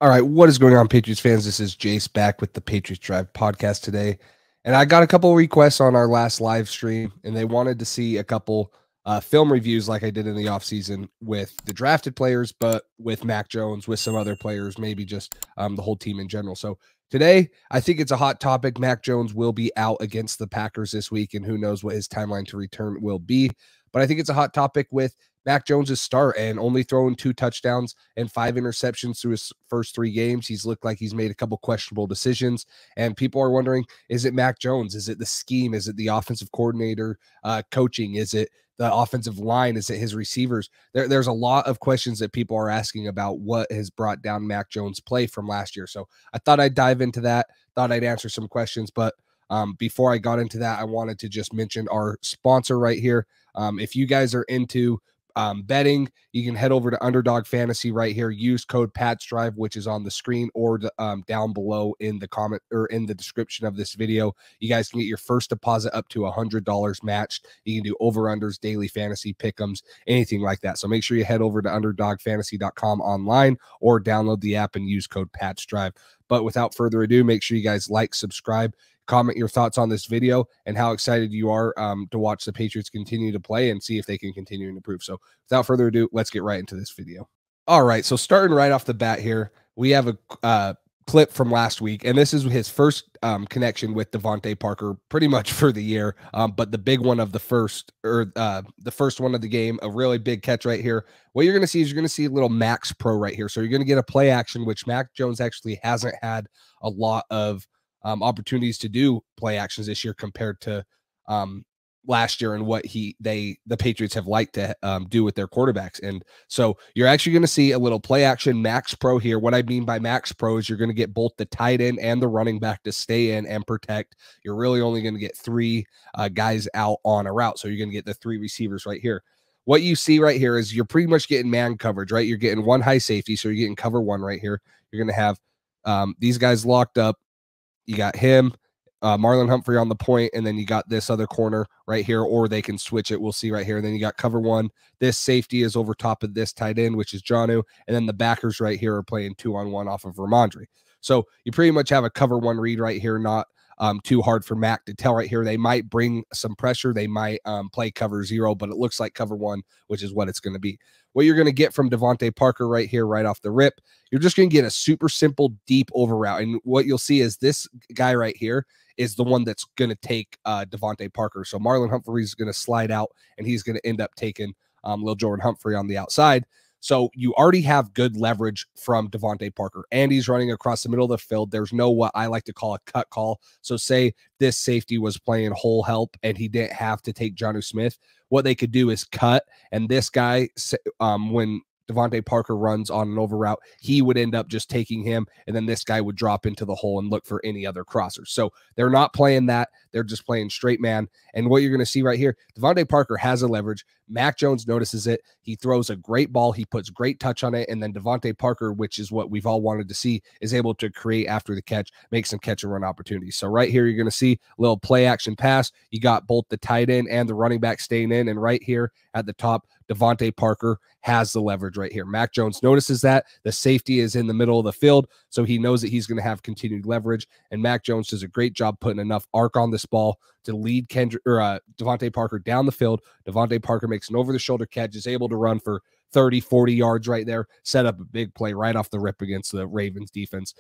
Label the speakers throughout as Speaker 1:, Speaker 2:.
Speaker 1: All right, what is going on, Patriots fans? This is Jace back with the Patriots Drive podcast today. And I got a couple of requests on our last live stream, and they wanted to see a couple film reviews like I did in the offseason with the drafted players, but with Mac Jones, with some other players, maybe just the whole team in general. So today, I think it's a hot topic. Mac Jones will be out against the Packers this week, and who knows what his timeline to return will be. But I think it's a hot topic with Mac Jones's start and only throwing 2 touchdowns and 5 interceptions through his first 3 games. He's looked like he's made a couple questionable decisions, and people are wondering, is it Mac Jones? Is it the scheme? Is it the offensive coordinator coaching? Is it the offensive line? Is it his receivers? There's a lot of questions that people are asking about what has brought down Mac Jones' play from last year. So I thought I'd dive into that, thought I'd answer some questions, but before I got into that, I wanted to just mention our sponsor right here. If you guys are into betting, you can head over to Underdog Fantasy right here. Use code PATSDRIVE, which is on the screen or down below in the comment or in the description of this video. You guys can get your first deposit up to $100 matched. You can do over-unders, daily fantasy pick'ems, anything like that. So make sure you head over to underdogfantasy.com online or download the app and use code PATSDRIVE. But without further ado, make sure you guys like, subscribe, comment your thoughts on this video and how excited you are to watch the Patriots continue to play and see if they can continue to improve. So without further ado, let's get right into this video. All right, so starting right off the bat here, we have a clip from last week, and this is his first connection with Devontae Parker pretty much for the year, but the big one of the first one of the game, a really big catch right here. What you're going to see is you're going to see a little Max Pro right here. So you're going to get a play action, which Mac Jones actually hasn't had a lot of opportunities to do play actions this year compared to last year and what the Patriots have liked to do with their quarterbacks. And so you're actually going to see a little play action Max Pro here. What I mean by Max Pro is you're going to get both the tight end and the running back to stay in and protect. You're really only going to get 3 guys out on a route. So you're going to get the 3 receivers right here. What you see right here is you're pretty much getting man coverage, right? You're getting 1 high safety. So you're getting cover 1 right here. You're going to have these guys locked up. You got him, Marlon Humphrey on the point, and then you got this other corner right here, or they can switch it. We'll see right here. And then you got cover 1. This safety is over top of this tight end, which is Jonnu, and then the backers right here are playing 2-on-1 off of Ramondre. So you pretty much have a cover 1 read right here, not too hard for Mac to tell right here. They might bring some pressure. They might play cover 0, but it looks like cover 1, which is what it's going to be. What you're going to get from Devontae Parker right here, right off the rip, you're just going to get a super simple deep over route. And what you'll see is this guy right here is the one that's going to take Devontae Parker. So Marlon Humphrey is going to slide out, and he's going to end up taking Lil Jordan Humphrey on the outside. So you already have good leverage from Devontae Parker, and he's running across the middle of the field. There's no what I like to call a cut call. So say this safety was playing whole help and he didn't have to take Jonnu Smith. What they could do is cut, and this guy, when Devontae Parker runs on an over route, he would end up just taking him, and then this guy would drop into the hole and look for any other crossers. So they're not playing that. They're just playing straight man. And what you're going to see right here, Devontae Parker has a leverage. Mac Jones notices it. He throws a great ball. He puts great touch on it. And then Devontae Parker, which is what we've all wanted to see, is able to create after the catch, make some catch and run opportunities. So right here, you're going to see a little play action pass. You got both the tight end and the running back staying in. And right here at the top, Devontae Parker has the leverage right here. Mac Jones notices that. The safety is in the middle of the field, so he knows that he's going to have continued leverage. And Mac Jones does a great job putting enough arc on this ball to lead Devontae Parker down the field. Devontae Parker makes an over-the-shoulder catch, is able to run for 30, 40 yards right there, set up a big play right off the rip against the Ravens defense.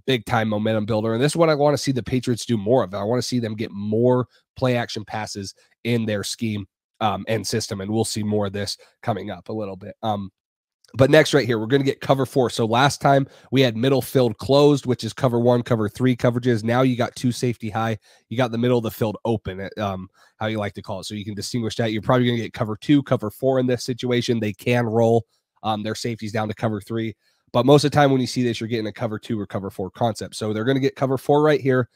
Speaker 1: Big-time momentum builder. And this is what I want to see the Patriots do more of. I want to see them get more play-action passes in their scheme and system, and we'll see more of this coming up a little bit. But next right here, we're going to get cover 4. So last time we had middle field closed, which is cover 1, cover 3 coverages. Now you got 2 safety high. You got the middle of the field open, how you like to call it. So you can distinguish that. You're probably going to get cover 2, cover 4 in this situation. They can roll their safeties down to cover 3. But most of the time when you see this, you're getting a cover 2 or cover 4 concept. So they're going to get cover 4 right here.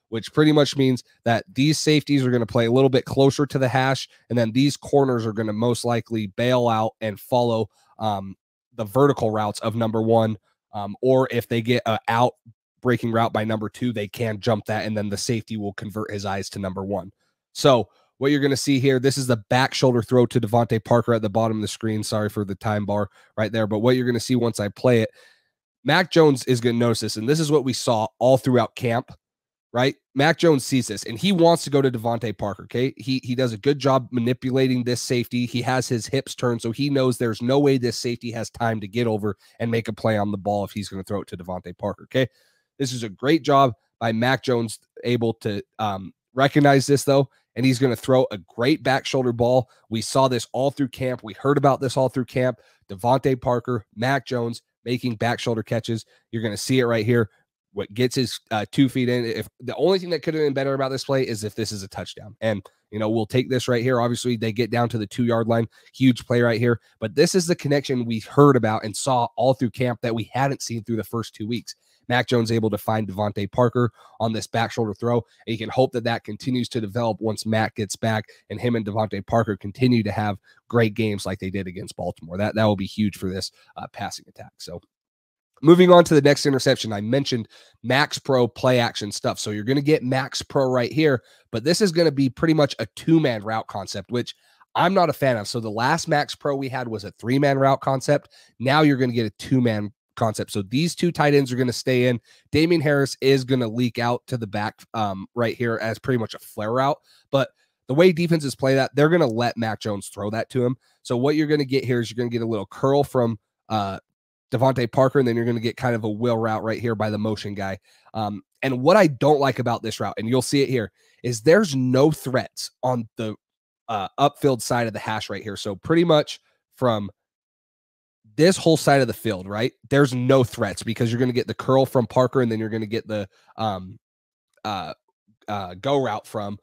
Speaker 1: Which pretty much means that these safeties are going to play a little bit closer to the hash, and then these corners are going to most likely bail out and follow the vertical routes of number 1, or if they get a out breaking route by number 2, they can jump that, and then the safety will convert his eyes to number 1. So what you're going to see here, this is the back shoulder throw to Devontae Parker at the bottom of the screen. Sorry for the time bar right there, but what you're going to see once I play it, Mac Jones is going to notice this, and this is what we saw all throughout camp, right? Mac Jones sees this, and he wants to go to Devontae Parker, okay? He does a good job manipulating this safety. He has his hips turned, so he knows there's no way this safety has time to get over and make a play on the ball if he's going to throw it to Devontae Parker, okay? This is a great job by Mac Jones, able to recognize this, though, and he's going to throw a great back shoulder ball. We saw this all through camp. We heard about this all through camp. Devontae Parker, Mac Jones making back shoulder catches. You're going to see it right here. What gets his 2 feet in. If the only thing that could have been better about this play is if this is a touchdown. And, you know, we'll take this right here. Obviously, they get down to the 2-yard line. Huge play right here. But this is the connection we heard about and saw all through camp that we hadn't seen through the first 2 weeks. Mac Jones able to find Devontae Parker on this back shoulder throw. And you can hope that that continues to develop once Mac gets back and him and Devontae Parker continue to have great games like they did against Baltimore. That will be huge for this passing attack. So moving on to the next interception, I mentioned Max Pro play action stuff. So you're going to get Max Pro right here, but this is going to be pretty much a 2-man route concept, which I'm not a fan of. So the last Max Pro we had was a 3-man route concept. Now you're going to get a 2-man concept. So these 2 tight ends are going to stay in. Damien Harris is going to leak out to the back right here as pretty much a flare route. But the way defenses play that, they're going to let Mac Jones throw that to him. So what you're going to get here is you're going to get a little curl from Devontae Parker, and then you're going to get kind of a wheel route right here by the motion guy. And what I don't like about this route, and you'll see it here, is there's no threats on the upfield side of the hash right here. So pretty much from this whole side of the field, right, there's no threats because you're going to get the curl from Parker, and then you're going to get the go route from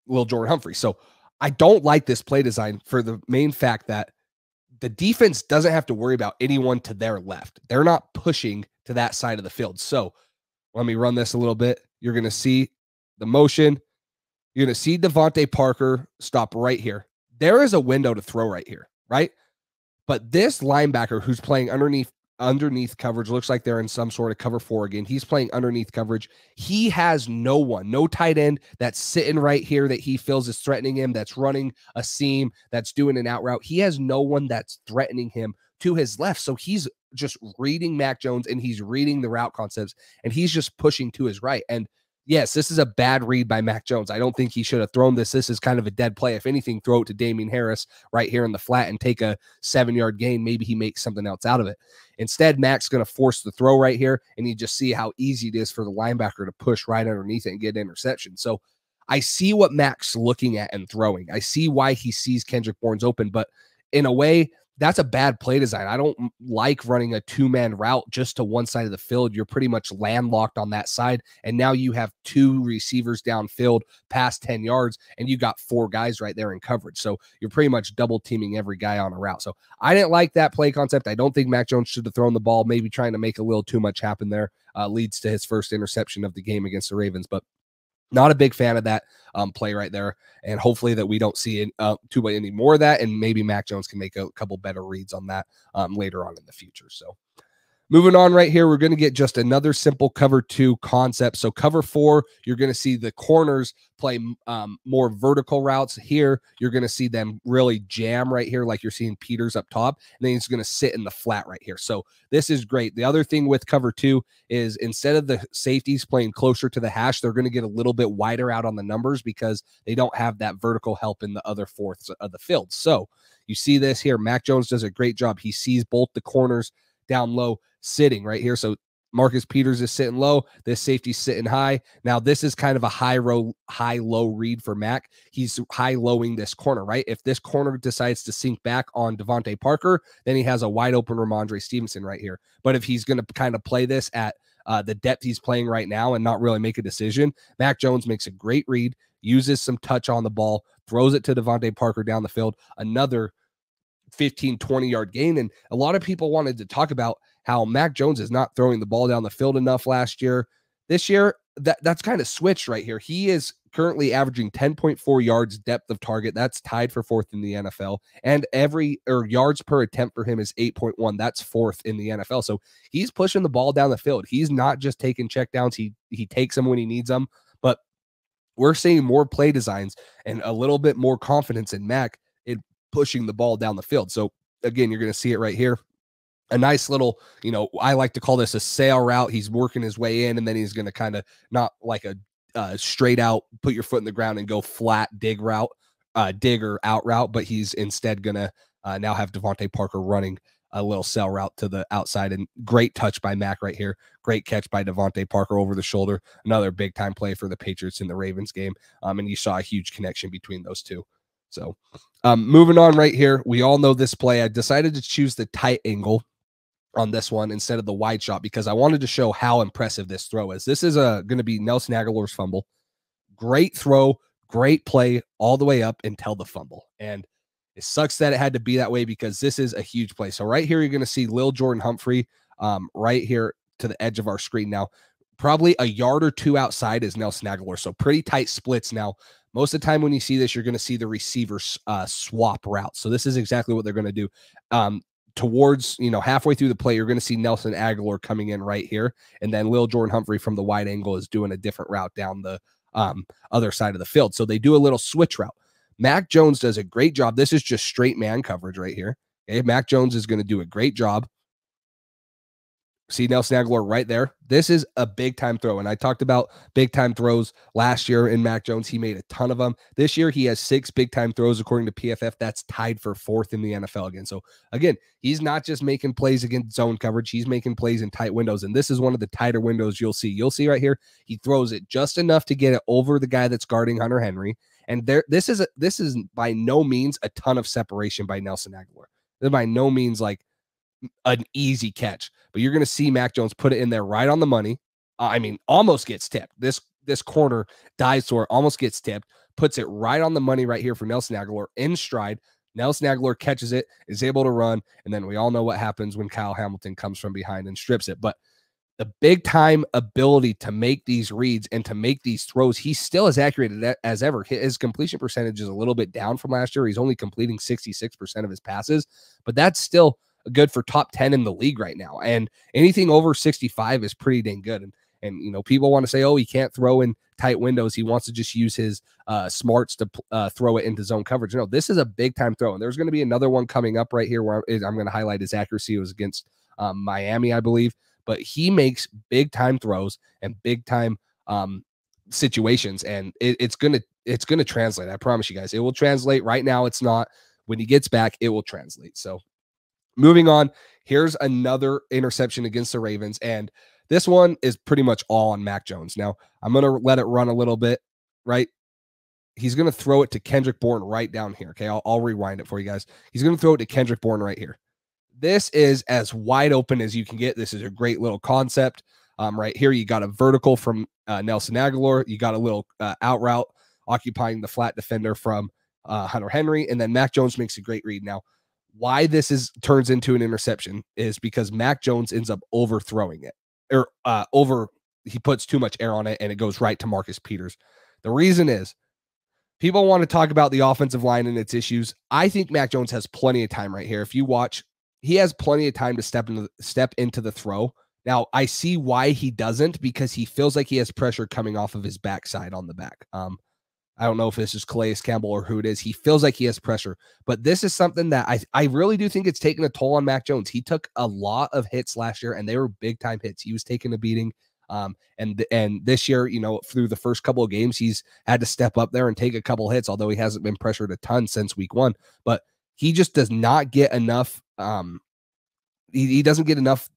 Speaker 1: Lil Jordan Humphrey. So I don't like this play design for the main fact that the defense doesn't have to worry about anyone to their left. They're not pushing to that side of the field. So let me run this a little bit. You're going to see the motion. You're going to see Devontae Parker stop right here. There is a window to throw right here, right? But this linebacker who's playing underneath coverage, looks like they're in some sort of cover 4 again. He's playing underneath coverage. He has no tight end that's sitting right here that he feels is threatening him, that's running a seam, that's doing an out route. He has no one that's threatening him to his left. So he's just reading Mac Jones and he's reading the route concepts and he's just pushing to his right. And yes, this is a bad read by Mac Jones. I don't think he should have thrown this. This is kind of a dead play. If anything, throw it to Damien Harris right here in the flat and take a 7-yard gain. Maybe he makes something else out of it. Instead, Mac's going to force the throw right here, and you just see how easy it is for the linebacker to push right underneath it and get an interception. So I see what Mac's looking at and throwing. I see why he sees Kendrick Bourne's open, but in a way, that's a bad play design. I don't like running a 2-man route just to one side of the field. You're pretty much landlocked on that side. And now you have 2 receivers downfield past 10 yards, and you got 4 guys right there in coverage. So you're pretty much double teaming every guy on a route. So I didn't like that play concept. I don't think Mac Jones should have thrown the ball, maybe trying to make a little too much happen there. Leads to his first interception of the game against the Ravens. But not a big fan of that play right there. And hopefully that we don't see too much any more of that. And maybe Mac Jones can make a couple better reads on that later on in the future. So moving on right here, we're going to get just another simple cover 2 concept. So cover 4, you're going to see the corners play more vertical routes. Here, you're going to see them really jam right here like you're seeing Peters up top. And then he's going to sit in the flat right here. So this is great. The other thing with cover 2 is instead of the safeties playing closer to the hash, they're going to get a little bit wider out on the numbers because they don't have that vertical help in the other fourths of the field. So you see this here. Mac Jones does a great job. He sees both the corners down low sitting right here. So Marcus Peters is sitting low. This safety's sitting high. Now this is kind of a high-low read for Mac. He's high-lowing this corner, right? If this corner decides to sink back on Devontae Parker, then he has a wide-open Ramondre Stevenson right here. But if he's going to kind of play this at the depth he's playing right now and not really make a decision, Mac Jones makes a great read, uses some touch on the ball, throws it to Devontae Parker down the field, another 15, 20-yard gain. And a lot of people wanted to talk about how Mac Jones is not throwing the ball down the field enough last year. This year, that's kind of switched right here. He is currently averaging 10.4 yards depth of target. That's tied for 4th in the NFL. And yards per attempt for him is 8.1. That's 4th in the NFL. So he's pushing the ball down the field. He's not just taking checkdowns. He takes them when he needs them. But we're seeing more play designs and a little bit more confidence in Mac in pushing the ball down the field. So again, you're going to see it right here. a nice little, I like to call this a sail route. He's working his way in, and then he's going to kind of not like a straight out, put your foot in the ground and go flat dig route, dig or out route, but he's instead going to now have Devontae Parker running a little sail route to the outside. And great touch by Mac right here. Great catch by Devontae Parker over the shoulder. Another big time play for the Patriots in the Ravens game. And you saw a huge connection between those two. So moving on right here, we all know this play. I decided to choose the tight angle on this one instead of the wide shot because I wanted to show how impressive this throw is. This is going to be Nelson Aguilar's fumble. Great throw, great play all the way up until the fumble. And it sucks that it had to be that way because this is a huge play. So right here, you're going to see Lil Jordan Humphrey right here to the edge of our screen now. Probably a yard or two outside is Nelson Aguilar. So pretty tight splits now. Most of the time when you see this, you're going to see the receivers swap routes. So this is exactly what they're going to do. Towards, halfway through the play, you're going to see Nelson Aguilar coming in right here. And then Lil Jordan Humphrey from the wide angle is doing a different route down the other side of the field. So they do a little switch route. Mac Jones does a great job. This is just straight man coverage right here. Okay, Mac Jones is going to do a great job. See Nelson Aguilar right there. This is a big time throw. And I talked about big time throws last year in Mac Jones. He made a ton of them. This year, he has 6 big time throws, according to PFF. That's tied for 4th in the NFL again. So again, he's not just making plays against zone coverage. He's making plays in tight windows. And this is one of the tighter windows you'll see. You'll see right here, he throws it just enough to get it over the guy that's guarding Hunter Henry. And this is by no means a ton of separation by Nelson Aguilar. This is by no means like an easy catch, but you're going to see Mac Jones put it in there right on the money. Almost gets tipped. This corner dives for it, almost gets tipped, puts it right on the money right here for Nelson Aguilar in stride. Nelson Aguilar catches it, is able to run, and then we all know what happens when Kyle Hamilton comes from behind and strips it. But the big time ability to make these reads and to make these throws, he's still as accurate as ever. His completion percentage is a little bit down from last year. He's only completing 66% of his passes, but that's still good for top 10 in the league right now. And anything over 65 is pretty dang good. And people want to say, oh, he can't throw in tight windows. He wants to just use his smarts to throw it into zone coverage. No, this is a big time throw. And there's going to be another one coming up right here where I'm going to highlight his accuracy. It was against Miami, I believe, but he makes big time throws and big time situations. And it's going to translate. I promise you guys, it will translate. Right now, it's not. When he gets back, it will translate. So moving on, here's another interception against the Ravens, and this one is pretty much all on Mac Jones. Now, I'm going to let it run a little bit, right? He's going to throw it to Kendrick Bourne right down here, okay? I'll rewind it for you guys. He's going to throw it to Kendrick Bourne right here. This is as wide open as you can get. This is a great little concept. Right here, you got a vertical from Nelson Aguilar. You got a little out route occupying the flat defender from Hunter Henry, and then Mac Jones makes a great read. Now, why this turns into an interception is because Mac Jones ends up overthrowing it, or he puts too much air on it and it goes right to Marcus Peters. The reason is people want to talk about the offensive line and its issues. I think Mac Jones has plenty of time right here. If you watch, he has plenty of time to step into the throw. Now, I see why he doesn't, because he feels like he has pressure coming off of his backside on the back. I don't know if this is Calais Campbell or who it is. He feels like he has pressure, but this is something that I really do think it's taken a toll on Mac Jones. He took a lot of hits last year, and they were big time hits. He was taking a beating. And this year, through the first couple of games, he's had to step up there and take a couple hits, although he hasn't been pressured a ton since week 1, but he just does not get enough. He doesn't get enough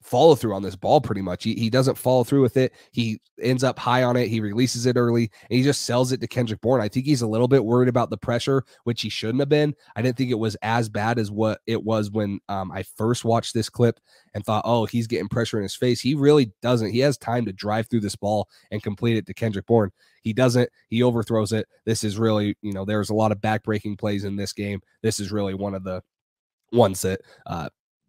Speaker 1: follow through on this ball. Pretty much he doesn't follow through with it. He ends up high on it. He releases it early and he just sells it to Kendrick Bourne. I think he's a little bit worried about the pressure, which he shouldn't have been. I didn't think it was as bad as what it was when I first watched this clip and thought, oh, he's getting pressure in his face. He really doesn't. He has time to drive through this ball and complete it to Kendrick Bourne. He doesn't. He overthrows it. This is really, there's a lot of back-breaking plays in this game. This is really one of the ones that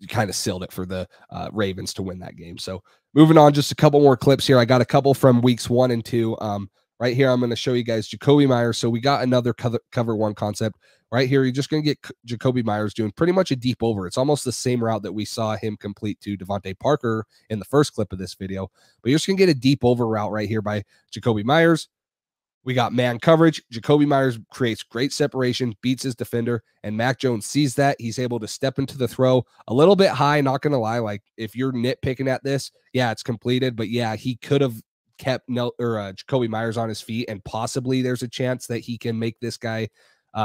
Speaker 1: kind of sealed it for the Ravens to win that game. So moving on, just a couple more clips here. I got a couple from weeks 1 and 2. Right here, I'm going to show you guys Jakobi Meyers. So we got another cover one concept right here. You're just going to get Jakobi Meyers doing pretty much a deep over. It's almost the same route that we saw him complete to Devontae Parker in the first clip of this video, but you're just going to get a deep over route right here by Jakobi Meyers. We got man coverage. Jacoby Myers creates great separation, beats his defender, and Mac Jones sees that. He's able to step into the throw a little bit high, not going to lie. Like, if you're nitpicking at this, yeah, it's completed, but yeah, he could have kept Jacoby Myers on his feet, and possibly there's a chance that he can make this guy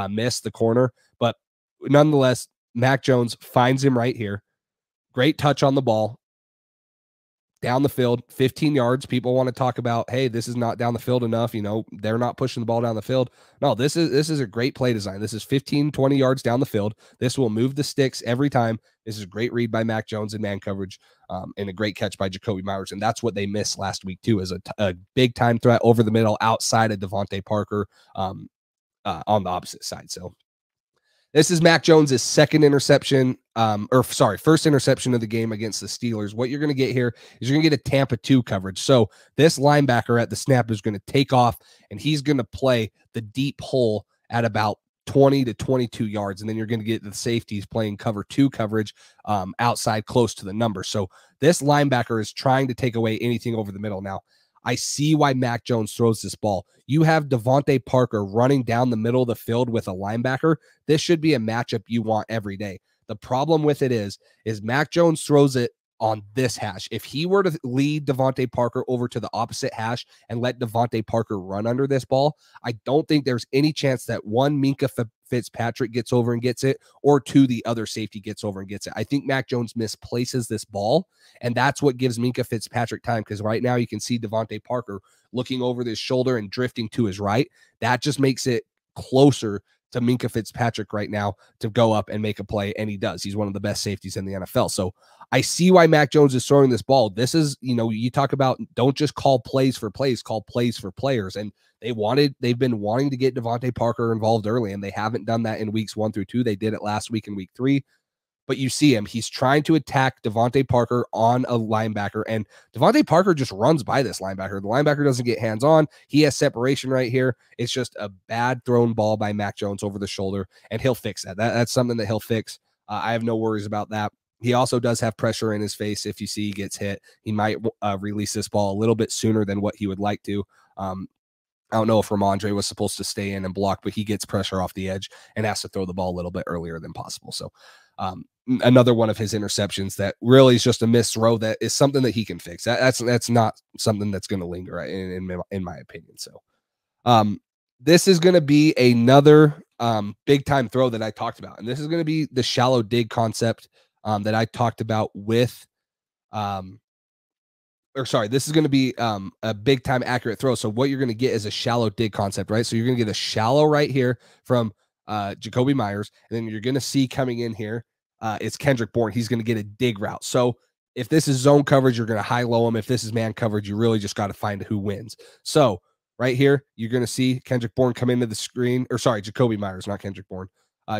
Speaker 1: miss the corner. But nonetheless, Mac Jones finds him right here. Great touch on the ball. Down the field, 15 yards. People want to talk about, hey, this is not down the field enough. You know, they're not pushing the ball down the field. No, this is a great play design. This is 15, 20 yards down the field. This will move the sticks every time. This is a great read by Mac Jones in man coverage, and a great catch by Jacoby Myers. And that's what they missed last week, too, is a big time threat over the middle outside of Devontae Parker on the opposite side. So this is Mac Jones' first interception of the game against the Steelers. What you're going to get here is you're going to get a Tampa 2 coverage. So this linebacker at the snap is going to take off, and he's going to play the deep hole at about 20 to 22 yards. And then you're going to get the safeties playing cover 2 coverage outside close to the number. So this linebacker is trying to take away anything over the middle. Now, I see why Mac Jones throws this ball. You have Devontae Parker running down the middle of the field with a linebacker. This should be a matchup you want every day. The problem with it is Mac Jones throws it on this hash. If he were to lead Devontae Parker over to the opposite hash and let Devontae Parker run under this ball, I don't think there's any chance that one, Minkah Fitzpatrick gets over and gets it, or two, the other safety gets over and gets it. I think Mac Jones misplaces this ball, and that's what gives Minkah Fitzpatrick time, because right now you can see Devontae Parker looking over his shoulder and drifting to his right. That just makes it closer to Minkah Fitzpatrick right now to go up and make a play, and he does. He's one of the best safeties in the NFL. So I see why Mac Jones is throwing this ball. This is, you talk about don't just call plays for plays, call plays for players. And they've been wanting to get Devontae Parker involved early, and they haven't done that in weeks 1 through 2. They did it last week in week 3. But you see him. He's trying to attack Devontae Parker on a linebacker, and Devontae Parker just runs by this linebacker. The linebacker doesn't get hands-on. He has separation right here. It's just a bad thrown ball by Mac Jones over the shoulder, and he'll fix that. That's something that he'll fix. I have no worries about that. He also does have pressure in his face. If you see he gets hit, he might release this ball a little bit sooner than what he would like to. I don't know if Ramondre was supposed to stay in and block, but he gets pressure off the edge and has to throw the ball a little bit earlier than possible. So another one of his interceptions that really is just a missed throw that is something that he can fix. That's not something that's going to linger in my opinion. So this is going to be another big time throw that I talked about. And this is going to be the shallow dig concept that I talked about with this is going to be a big time accurate throw. So what you're going to get is a shallow dig concept, right? So you're going to get a shallow right here from Jacoby Myers, and then you're going to see coming in here, it's Kendrick Bourne. He's going to get a dig route. So if this is zone coverage, you're going to high-low him. If this is man coverage, you really just got to find who wins. So right here, you're going to see Kendrick Bourne come into the screen, Jacoby Myers, not Kendrick Bourne.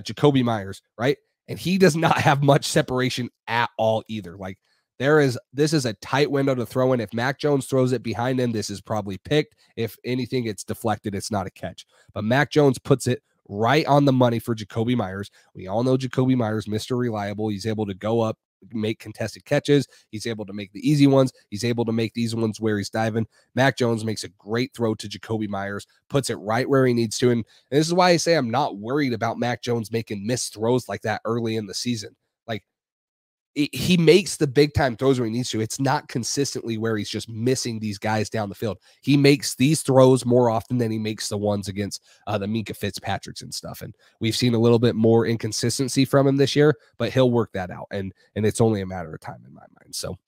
Speaker 1: Jacoby Myers, right? And he does not have much separation at all either. Like, this is a tight window to throw in. If Mac Jones throws it behind him, this is probably picked. If anything, it's deflected. It's not a catch. But Mac Jones puts it right on the money for Jacoby Myers. We all know Jacoby Myers, Mr. Reliable. He's able to go up, make contested catches. He's able to make the easy ones. He's able to make these ones where he's diving. Mac Jones makes a great throw to Jacoby Myers, puts it right where he needs to. And this is why I say I'm not worried about Mac Jones making missed throws like that early in the season. Like, he makes the big time throws where he needs to. It's not consistently where he's just missing these guys down the field. He makes these throws more often than he makes the ones against the Minkah Fitzpatricks and stuff. And we've seen a little bit more inconsistency from him this year, but he'll work that out. And it's only a matter of time in my mind. So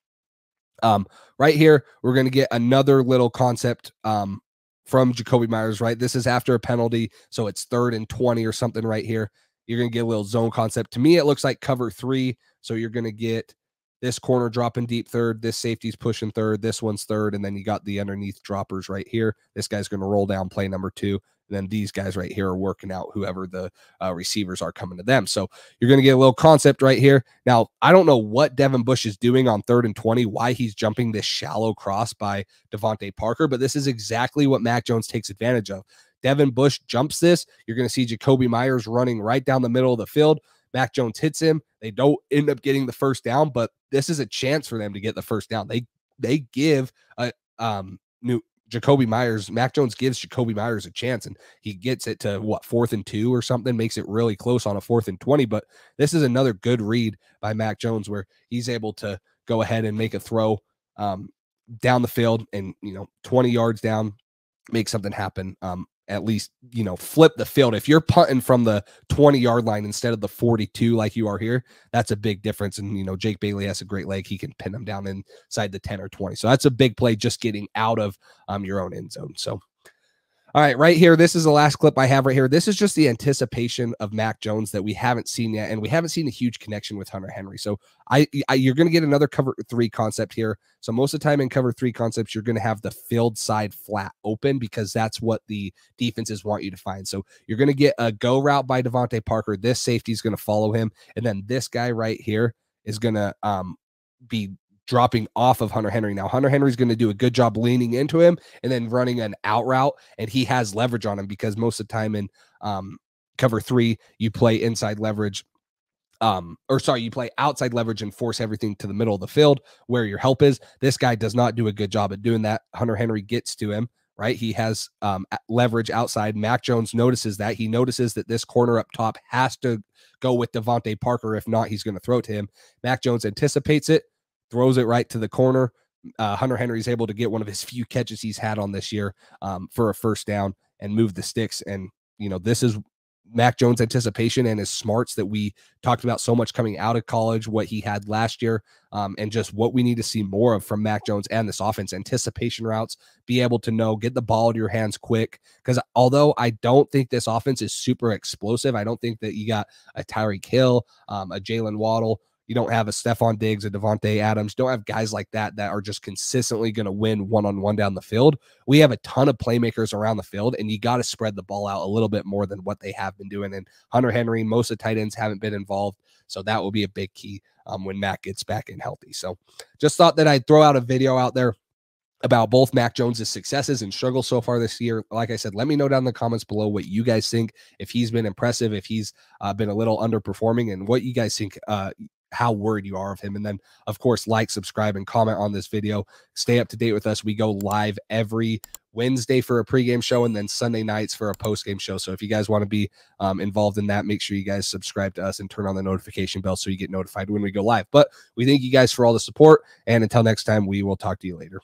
Speaker 1: right here, we're going to get another little concept from Jacoby Myers, right? This is after a penalty. So it's 3rd and 20 or something right here. You're going to get a little zone concept. To me, it looks like cover 3. So you're going to get this corner dropping deep 3rd. This safety's pushing 3rd. This one's 3rd. And then you got the underneath droppers right here. This guy's going to roll down play number 2. And then these guys right here are working out whoever the receivers are coming to them. So you're going to get a little concept right here. Now, I don't know what Devin Bush is doing on 3rd and 20, why he's jumping this shallow cross by Devontae Parker, but this is exactly what Mac Jones takes advantage of. Devin Bush jumps this. You're going to see Jacoby Myers running right down the middle of the field. Mac Jones hits him. They don't end up getting the first down, but this is a chance for them to get the first down. They give Jacoby Myers, Mac Jones gives Jacoby Myers a chance, and he gets it to what, 4th and 2 or something, makes it really close on a 4th and 20. But this is another good read by Mac Jones where he's able to go ahead and make a throw down the field and, 20 yards down, make something happen. At least, flip the field. If you're punting from the 20-yard line instead of the 42 like you are here, that's a big difference. And, Jake Bailey has a great leg. He can pin him down inside the 10 or 20. So that's a big play, just getting out of your own end zone. So, all right, right here, this is the last clip I have right here. This is just the anticipation of Mac Jones that we haven't seen yet, and we haven't seen a huge connection with Hunter Henry. So you're going to get another cover 3 concept here. So most of the time in cover 3 concepts, you're going to have the field side flat open because that's what the defenses want you to find. So you're going to get a go route by Devontae Parker. This safety is going to follow him, and then this guy right here is going to be dropping off of Hunter Henry. Now, Hunter Henry's going to do a good job leaning into him and then running an out route, and he has leverage on him because most of the time in cover 3, you play inside leverage. You play outside leverage and force everything to the middle of the field where your help is. This guy does not do a good job at doing that. Hunter Henry gets to him, right? He has leverage outside. Mac Jones notices that. He notices that this corner up top has to go with Devontae Parker. If not, he's going to throw it to him. Mac Jones anticipates it, throws it right to the corner. Hunter Henry is able to get one of his few catches he's had on this year for a first down and move the sticks. And, this is Mac Jones' anticipation and his smarts that we talked about so much coming out of college, what he had last year, and just what we need to see more of from Mac Jones and this offense. Anticipation routes, be able to know, get the ball to your hands quick. Because although I don't think this offense is super explosive, I don't think that you got a Tyreek Hill, a Jalen Waddle, you don't have a Stephon Diggs, a Devontae Adams. Don't have guys like that are just consistently going to win one-on-one down the field. We have a ton of playmakers around the field, and you got to spread the ball out a little bit more than what they have been doing. And Hunter Henry, most of the tight ends haven't been involved, so that will be a big key when Mac gets back in healthy. So just thought that I'd throw out a video out there about both Mac Jones' successes and struggles so far this year. Like I said, let me know down in the comments below what you guys think, if he's been impressive, if he's been a little underperforming, and what you guys think, how worried you are of him. And then, of course, like, subscribe, and comment on this video. Stay up to date with us. We go live every Wednesday for a pregame show and then Sunday nights for a postgame show. So if you guys want to be involved in that, make sure you guys subscribe to us and turn on the notification bell so you get notified when we go live. But we thank you guys for all the support, and until next time, we will talk to you later.